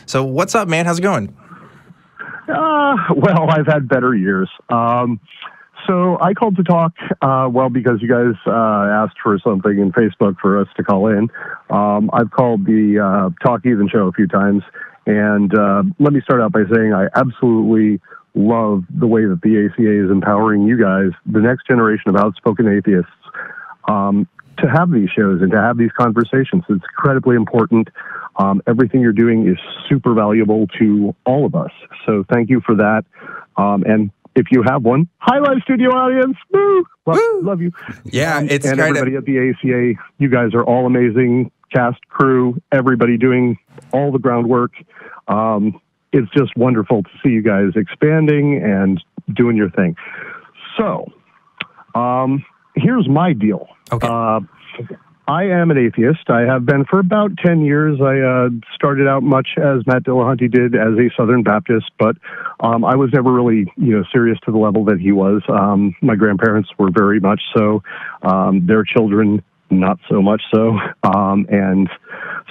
So what's up, man? How's it going? Well, I've had better years. So I called to talk, because you guys asked for something in Facebook for us to call in. I've called the Talk Even show a few times, and let me start out by saying I absolutely love the way that the ACA is empowering you guys, the next generation of outspoken atheists, to have these shows and to have these conversations. It's incredibly important. Everything you're doing is super valuable to all of us. So thank you for that. And if you have one, hi, live studio audience. Woo! Love you. Yeah, it's and everybody at the ACA. You guys are all amazing. Cast, crew, everybody doing all the groundwork. It's just wonderful to see you guys expanding and doing your thing. So, here's my deal. Okay. I am an atheist. I have been for about 10 years. I started out much as Matt Dillahunty did as a Southern Baptist, but I was never really, serious to the level that he was. My grandparents were very much so. Their children, not so much so. And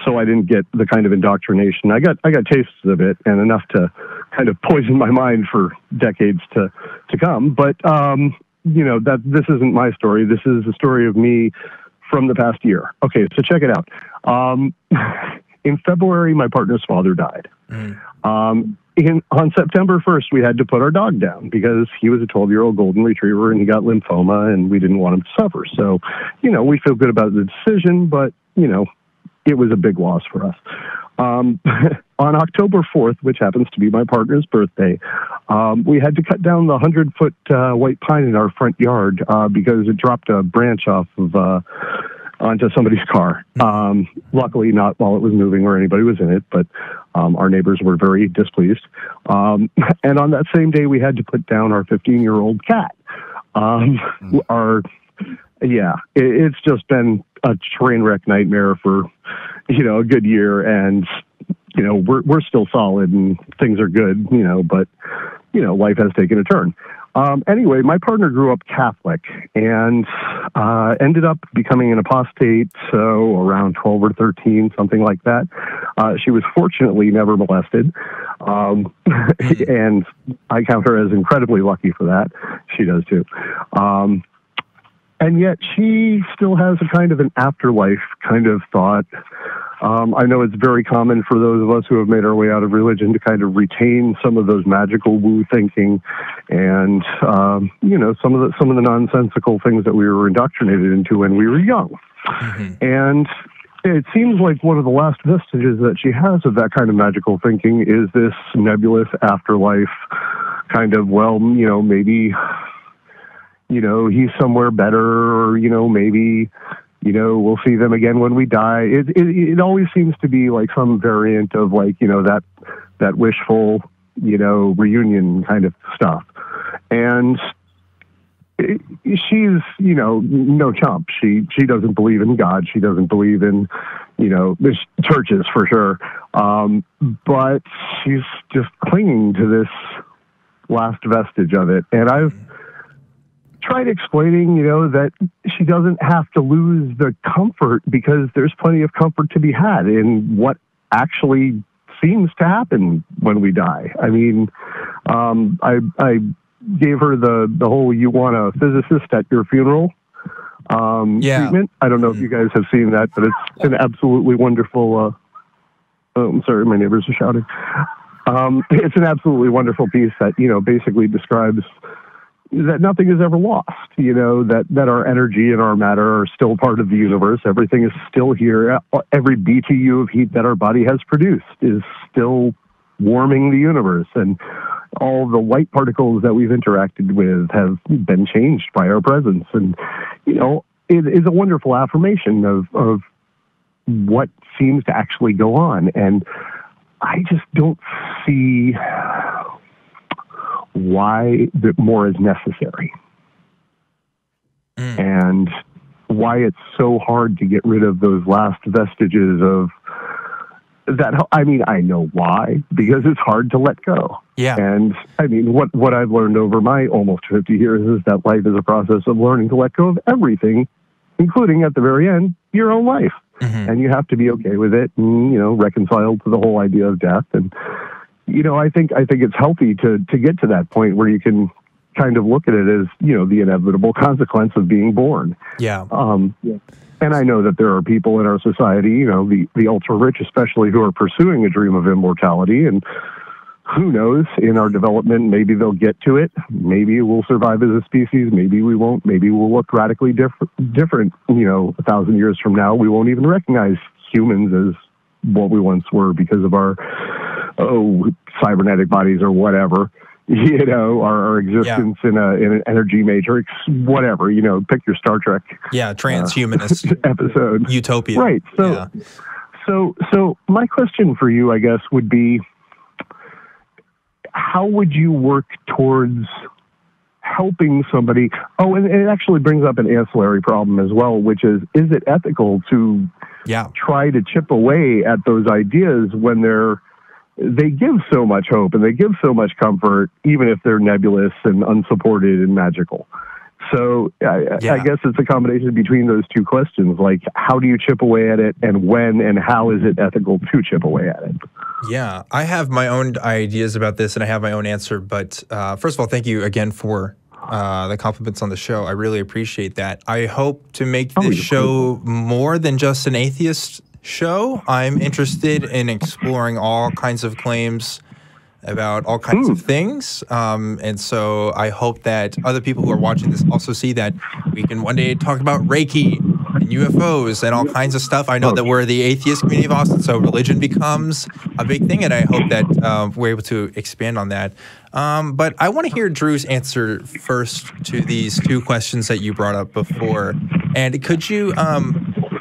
so I didn't get the kind of indoctrination. I got tastes of it and enough to kind of poison my mind for decades to come. But, that this isn't my story. This is the story of me from the past year. Okay, so check it out. In February, my partner's father died. On September 1st, we had to put our dog down because he was a 12-year-old golden retriever and he got lymphoma and we didn't want him to suffer. So, we feel good about the decision, but, it was a big loss for us. On October 4th, which happens to be my partner's birthday, we had to cut down the 100-foot white pine in our front yard because it dropped a branch off of onto somebody's car. Luckily, not while it was moving or anybody was in it, but our neighbors were very displeased. And on that same day, we had to put down our 15-year-old cat. It's just been a train wreck nightmare for, a good year. And, we're still solid and things are good, but, life has taken a turn. Anyway, my partner grew up Catholic and ended up becoming an apostate, so around 12 or 13, something like that. She was fortunately never molested, and I count her as incredibly lucky for that. She does too. And yet she still has a kind of an afterlife kind of thought. I know it's very common for those of us who have made our way out of religion to kind of retain some of those magical woo thinking and, some of the nonsensical things that we were indoctrinated into when we were young. And it seems like one of the last vestiges that she has of that kind of magical thinking is this nebulous afterlife kind of, maybe, he's somewhere better, or, maybe, we'll see them again when we die. It always seems to be like some variant of like, that wishful, reunion kind of stuff. And she's, no chump. She doesn't believe in God. She doesn't believe in, the churches for sure. But she's just clinging to this last vestige of it. And I've tried explaining, that she doesn't have to lose the comfort because there's plenty of comfort to be had in what actually seems to happen when we die. I mean, I gave her the whole "you want a physicist at your funeral" treatment. I don't know if you guys have seen that, but it's an absolutely wonderful. I'm sorry, my neighbors are shouting. It's an absolutely wonderful piece that basically describes that nothing is ever lost, that our energy and our matter are still part of the universe. Everything is still here. Every BTU of heat that our body has produced is still warming the universe. And all the light particles that we've interacted with have been changed by our presence. And, it is a wonderful affirmation of what seems to actually go on. And I just don't see why that more is necessary and why it's so hard to get rid of those last vestiges of that. I mean, I know why, because it's hard to let go. Yeah. And I mean, what I've learned over my almost 50 years is that life is a process of learning to let go of everything, including at the very end, your own life. and you have to be okay with it, and reconciled to the whole idea of death. And I think it's healthy to get to that point where you can kind of look at it as the inevitable consequence of being born. Yeah. And I know that there are people in our society, the ultra rich especially, who are pursuing a dream of immortality. And who knows, in our development, maybe they'll get to it. Maybe we'll survive as a species. Maybe we won't. Maybe we'll look radically different. 1,000 years from now, we won't even recognize humans as what we once were because of our cybernetic bodies or whatever. Our existence in an energy matrix, whatever. Pick your Star Trek. Yeah, transhumanist episode. Utopia. Right. So my question for you, I guess, would be, how would you work towards helping somebody? Oh, and it actually brings up an ancillary problem as well, which is it ethical to try to chip away at those ideas when they give so much hope and they give so much comfort, even if they're nebulous and unsupported and magical? So I guess it's a combination between those two questions. Like, how do you chip away at it, and when and how is it ethical to chip away at it? Yeah, I have my own ideas about this, and I have my own answer. But first of all, thank you again for the compliments on the show. I really appreciate that. I hope to make this show more than just an atheist show. I'm interested in exploring all kinds of claims about all kinds of things. And so I hope that other people who are watching this also see that we can one day talk about Reiki and UFOs and all kinds of stuff. I know that we're the atheist community of Austin, so religion becomes a big thing, and I hope that we're able to expand on that. But I want to hear Drew's answer first to these two questions that you brought up before. And could you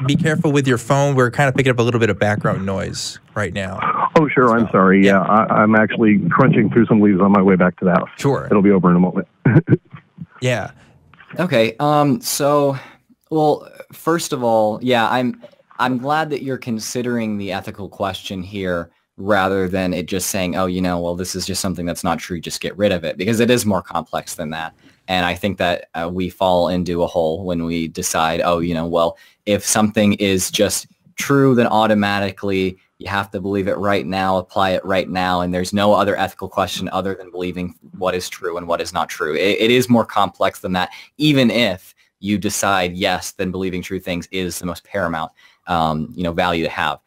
be careful with your phone? We're kind of picking up a little bit of background noise right now. Oh, sure. So, I'm sorry. Yeah, I'm actually crunching through some leaves on my way back to the house. Sure. It'll be over in a moment. Yeah. Okay. So, well, first of all, I'm glad that you're considering the ethical question here rather than it just saying, well, this is just something that's not true, just get rid of it, because it is more complex than that. And I think that we fall into a hole when we decide, well, if something is just true, then automatically you have to believe it right now, apply it right now, and there's no other ethical question other than believing what is true and what is not true. It is more complex than that, even if you decide yes, then believing true things is the most paramount value to have.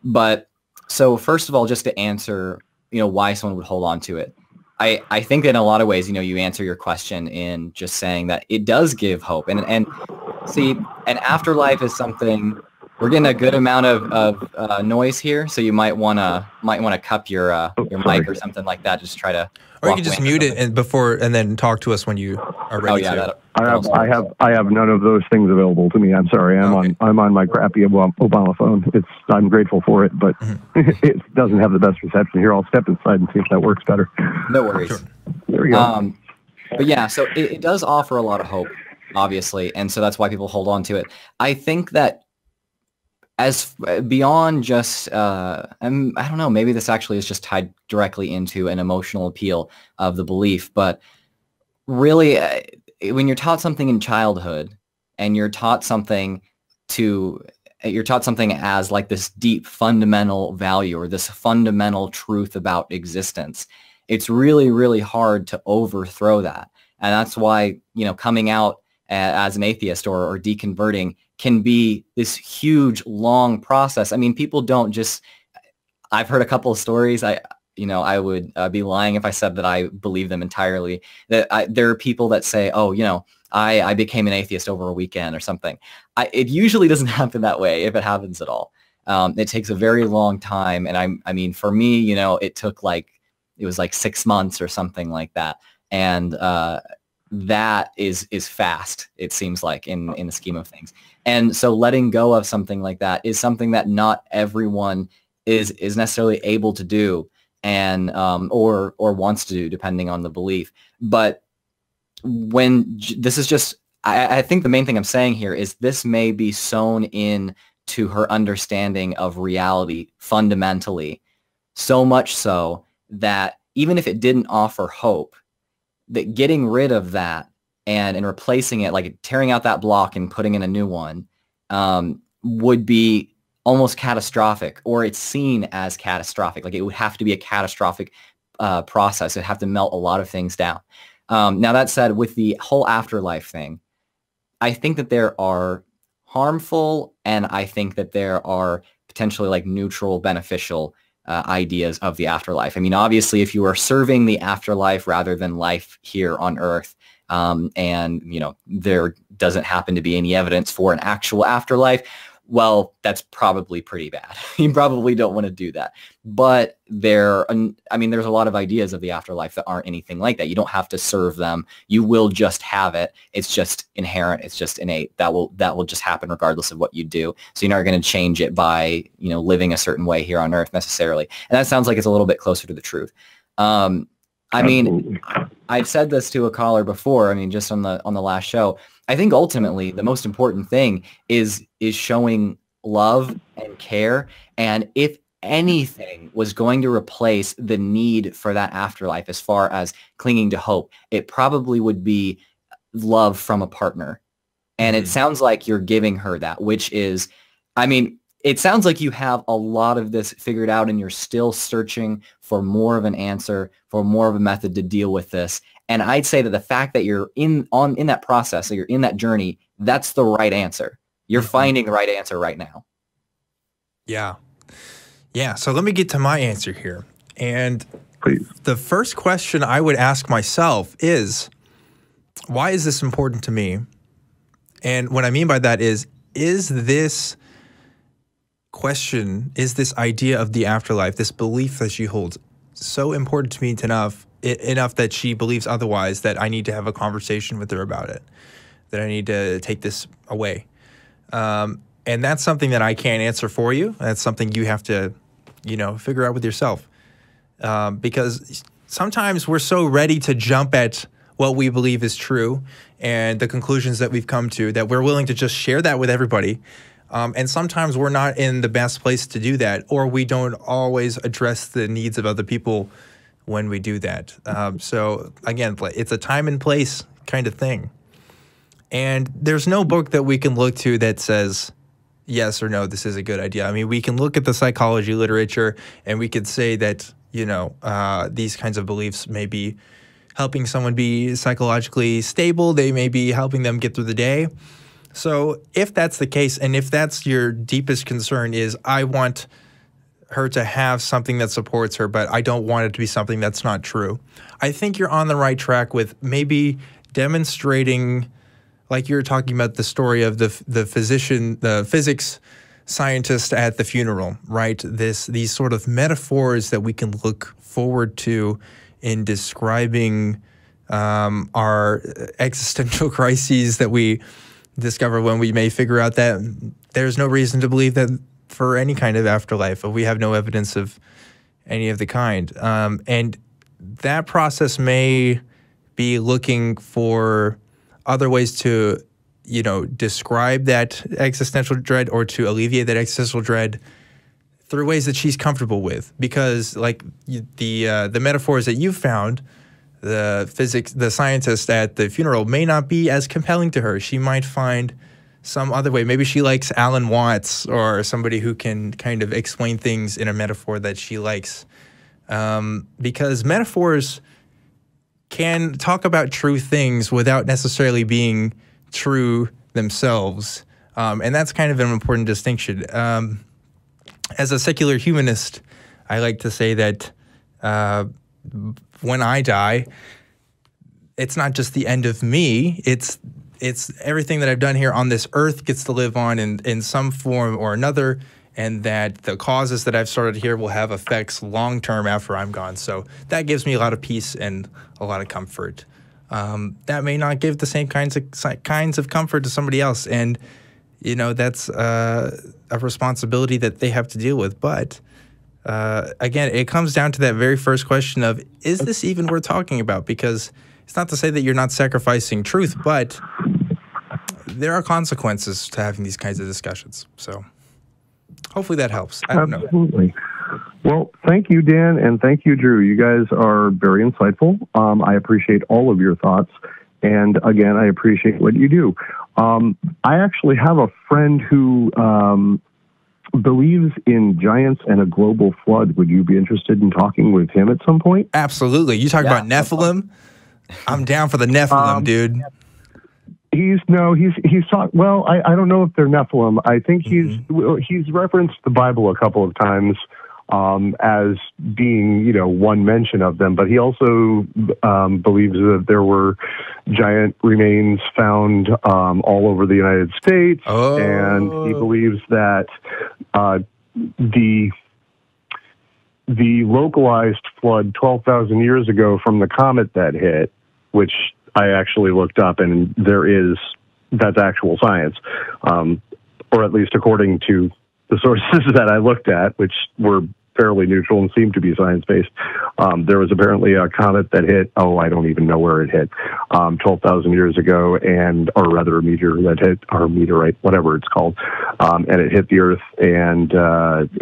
But so first of all, just to answer why someone would hold on to it, I think that in a lot of ways, you answer your question in just saying that it does give hope. And see, an afterlife is something. We're getting a good amount of noise here, so you might want to cup your mic or something like that. Just try to. Or you can just mute it and then talk to us when you are ready. I have none of those things available to me. I'm sorry. I'm on my crappy Obama phone. I'm grateful for it, but it doesn't have the best reception here. I'll step inside and see if that works better. No worries. Sure. There we go. But yeah, so it does offer a lot of hope, obviously, and so that's why people hold on to it. I think that as beyond just, I don't know, maybe this actually is just tied directly into an emotional appeal of the belief, but really, when you're taught something in childhood and you're taught something as like this deep fundamental value or this fundamental truth about existence, it's really, really hard to overthrow that. And that's why, coming out as an atheist or deconverting can be this huge, long process. I mean, people don't just, I've heard a couple of stories. I would be lying if I said that I believe them entirely. There are people that say, I became an atheist over a weekend or something. It usually doesn't happen that way, if it happens at all. It takes a very long time. And I mean, for me, it was like 6 months or something like that. And that is fast, it seems like, in the scheme of things. And so letting go of something like that is something that not everyone is necessarily able to do, and or wants to do, depending on the belief. But when this is just, I think the main thing I'm saying here is this may be sewn in to her understanding of reality fundamentally, so much so that even if it didn't offer hope, that getting rid of that and replacing it, like tearing out that block and putting in a new one, would be almost catastrophic, or it's seen as catastrophic. Like it would have to be a catastrophic process. It'd have to melt a lot of things down. Now that said, with the whole afterlife thing, I think that there are harmful and I think that there are potentially like neutral, beneficial ideas of the afterlife. I mean, obviously, if you are serving the afterlife rather than life here on Earth, and you know there doesn't happen to be any evidence for an actual afterlife, well, that's probably pretty bad. You probably don't want to do that. But I mean, there's a lot of ideas of the afterlife that aren't anything like that. You don't have to serve them. You will just have it. It's just inherent. It's just innate. That will just happen regardless of what you do. So you're not going to change it by, you know, living a certain way here on Earth necessarily. And that sounds like it's a little bit closer to the truth. I mean, I've said this to a caller before. I mean, just on the last show. I think ultimately the most important thing is showing love and care. And if anything was going to replace the need for that afterlife as far as clinging to hope, it probably would be love from a partner. And it sounds like you're giving her that, which is, I mean, it sounds like you have a lot of this figured out and you're still searching for more of an answer, for more of a method to deal with this. And I'd say that the fact that you're in that process, that you're in that journey, that's the right answer. You're finding the right answer right now. Yeah. Yeah. So let me get to my answer here. And Please. The first question I would ask myself is, why is this important to me? And what I mean by that is this question, is this idea of the afterlife, this belief that she holds, so important to me enough that she believes otherwise, that I need to have a conversation with her about it, that I need to take this away. And that's something that I can't answer for you. That's something you have to, you know, figure out with yourself. Because sometimes we're so ready to jump at what we believe is true and the conclusions that we've come to that we're willing to just share that with everybody. And sometimes we're not in the best place to do that, or we don't always address the needs of other people when we do that. So again, it's a time and place kind of thing. And there's no book that we can look to that says, yes or no, this is a good idea. I mean, we can look at the psychology literature and we could say that, you know, these kinds of beliefs may be helping someone be psychologically stable. They may be helping them get through the day. So if that's the case, and if that's your deepest concern is, I want her to have something that supports her, but I don't want it to be something that's not true, I think you're on the right track with maybe demonstrating, like you're talking about the story of the physician, the physics scientist at the funeral, right? These sort of metaphors that we can look forward to in describing our existential crises that we discover when we may figure out that there's no reason to believe that for any kind of afterlife, we have no evidence of any of the kind. And that process may be looking for other ways to, you know, describe that existential dread or to alleviate that existential dread through ways that she's comfortable with. Because like the metaphors that you found, the scientist at the funeral may not be as compelling to her. She might find some other way. Maybe she likes Alan Watts or somebody who can kind of explain things in a metaphor that she likes. Because metaphors can talk about true things without necessarily being true themselves. And that's kind of an important distinction. As a secular humanist, I like to say that when I die, it's not just the end of me, it's everything that I've done here on this earth gets to live on in some form or another, and that the causes that I've started here will have effects long-term after I'm gone. So that gives me a lot of peace and a lot of comfort. That may not give the same kinds of comfort to somebody else, and you know, that's a responsibility that they have to deal with. But again, it comes down to that very first question of, is this even worth talking about? Because it's not to say that you're not sacrificing truth, but there are consequences to having these kinds of discussions. So hopefully that helps. I don't know. Absolutely. Well, thank you, Dan, and thank you, Drew. You guys are very insightful. I appreciate all of your thoughts. And again, I appreciate what you do. I actually have a friend who believes in giants and a global flood. Would you be interested in talking with him at some point? Absolutely. You talk about Nephilim? I'm down for the Nephilim, dude. He's talked. Well, I don't know if they're Nephilim. I think he's referenced the Bible a couple of times as being, one mention of them. But he also believes that there were giant remains found all over the United States, and he believes that the localized flood 12,000 years ago from the comet that hit, which I actually looked up, and that's actual science, or at least according to the sources that I looked at, which were fairly neutral and seemed to be science-based. There was apparently a comet that hit, I don't even know where it hit, 12,000 years ago, or rather a meteor that hit, or a meteorite, whatever it's called, and it hit the Earth and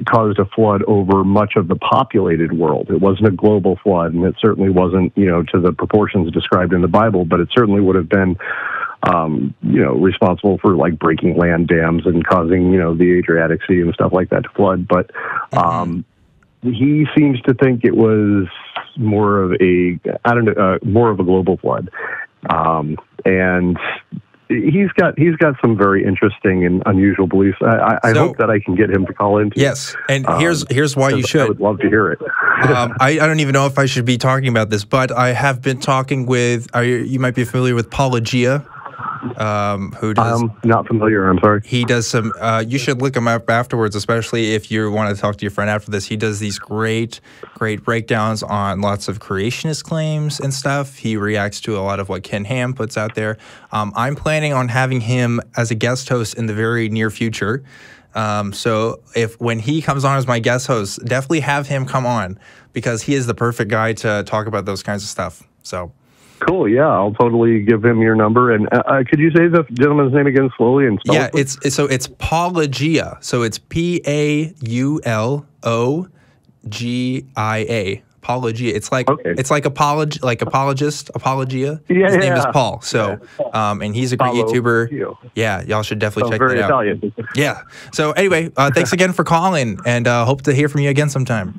caused a flood over much of the populated world. It wasn't a global flood, and it certainly wasn't, to the proportions described in the Bible, but it certainly would have been responsible for like breaking land dams and causing, the Adriatic Sea and stuff like that to flood. But he seems to think it was more of a global flood. And he's got some very interesting and unusual beliefs. I hope that I can get him to call in. Yes, and here's why you should. I would love to hear it. I don't even know if I should be talking about this, but I have been talking with. You might be familiar with Apologia. Who does? I'm not familiar. I'm sorry. He does some. You should look him up afterwards, especially if you want to talk to your friend after this. He does these great breakdowns on lots of creationist claims and stuff. He reacts to a lot of what Ken Ham puts out there. I'm planning on having him as a guest host in the very near future. So when he comes on as my guest host, definitely have him come on because he is the perfect guy to talk about those kinds of stuff. So. Cool. Yeah, I'll totally give him your number. And could you say the gentleman's name again slowly and spell it? Yeah, it's Paulogia. So it's Paulogia. Paulogia. It's like apologist, apologia. Yeah, His name is Paul. So and he's a great YouTuber. Yeah, y'all should definitely check that out. Italian. Yeah. So anyway, thanks again for calling, and hope to hear from you again sometime.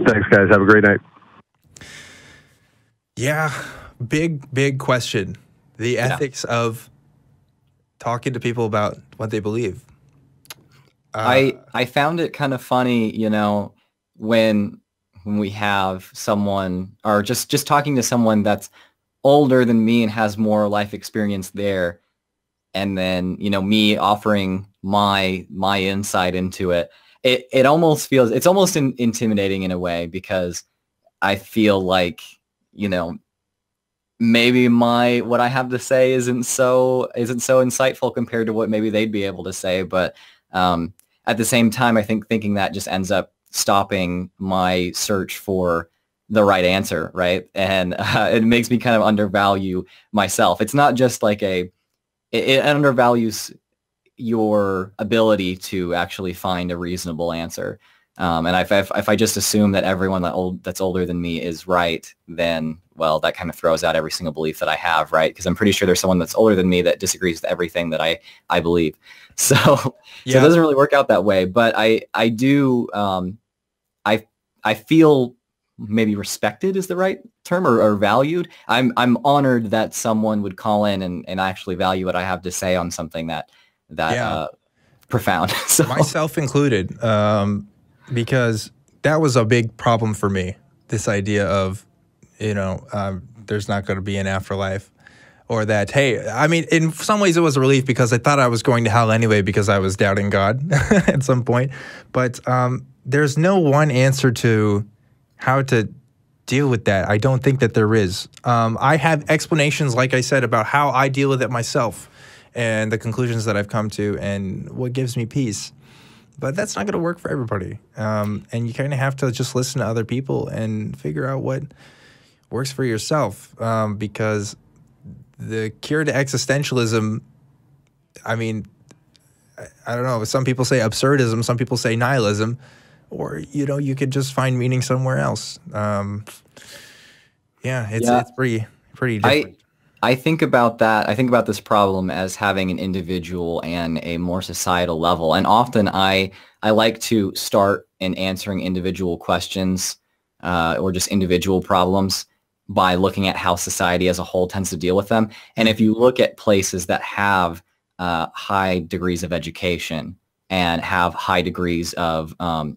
Thanks, guys. Have a great night. Yeah. Big question. The ethics of talking to people about what they believe. I found it kind of funny, when we have someone, or just talking to someone that's older than me and has more life experience there, and then me offering my insight into it. It almost feels, it's almost intimidating in a way, because I feel like maybe what I have to say isn't so insightful compared to what maybe they'd be able to say. But at the same time, I think thinking that just ends up stopping my search for the right answer, right? And it makes me kind of undervalue myself. It's not just like it undervalues your ability to actually find a reasonable answer. And if I just assume that everyone that's older than me is right, then, well, that kind of throws out every single belief that I have, right? Because I'm pretty sure there's someone that's older than me that disagrees with everything that I believe. So, So it doesn't really work out that way. But I do, I feel maybe respected is the right term, or valued. I'm honored that someone would call in and actually value what I have to say on something that profound. So. Myself included. Because that was a big problem for me, this idea of, there's not going to be an afterlife, or that, hey, I mean, in some ways it was a relief because I thought I was going to hell anyway because I was doubting God at some point. But there's no one answer to how to deal with that. I don't think that there is. I have explanations, like I said, about how I deal with it myself and the conclusions that I've come to and what gives me peace. But that's not going to work for everybody. And you kind of have to just listen to other people and figure out what works for yourself. Because the cure to existentialism, I mean, I don't know. Some people say absurdism. Some people say nihilism. Or, you could just find meaning somewhere else. It's pretty different. I think about that. I think about this problem as having an individual and a more societal level. And often I like to start in answering individual questions or just individual problems by looking at how society as a whole tends to deal with them. And if you look at places that have high degrees of education and have high degrees of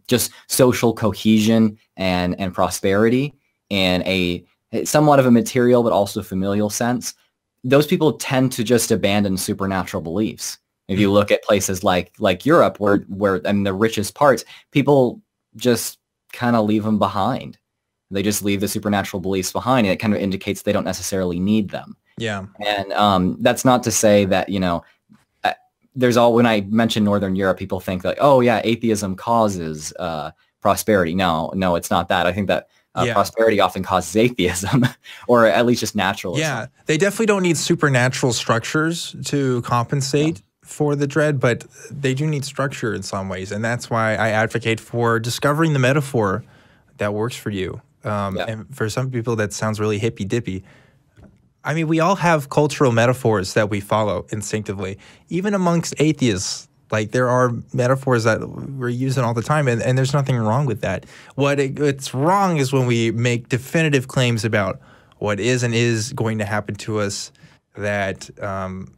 just social cohesion and prosperity in a somewhat of a material but also familial sense, those people tend to just abandon supernatural beliefs. If you look at places like Europe, where and the richest parts, people just kind of leave them behind. They just leave the supernatural beliefs behind, and it kind of indicates they don't necessarily need them. Yeah. And that's not to say that, when I mention Northern Europe, people think like, oh yeah, atheism causes prosperity. No, it's not that. I think that prosperity often causes atheism, or at least just naturalism. Yeah, they definitely don't need supernatural structures to compensate for the dread, but they do need structure in some ways, and that's why I advocate for discovering the metaphor that works for you. And for some people, that sounds really hippy-dippy. I mean, we all have cultural metaphors that we follow instinctively, even amongst atheists. Like, there are metaphors that we're using all the time, and there's nothing wrong with that. What's wrong is when we make definitive claims about what is and is going to happen to us that,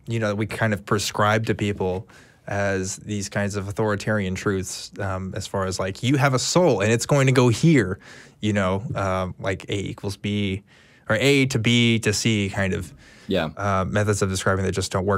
we kind of prescribe to people as these kinds of authoritarian truths, as far as like, you have a soul and it's going to go here, like A equals B, or A to B to C kind of methods of describing that just don't work.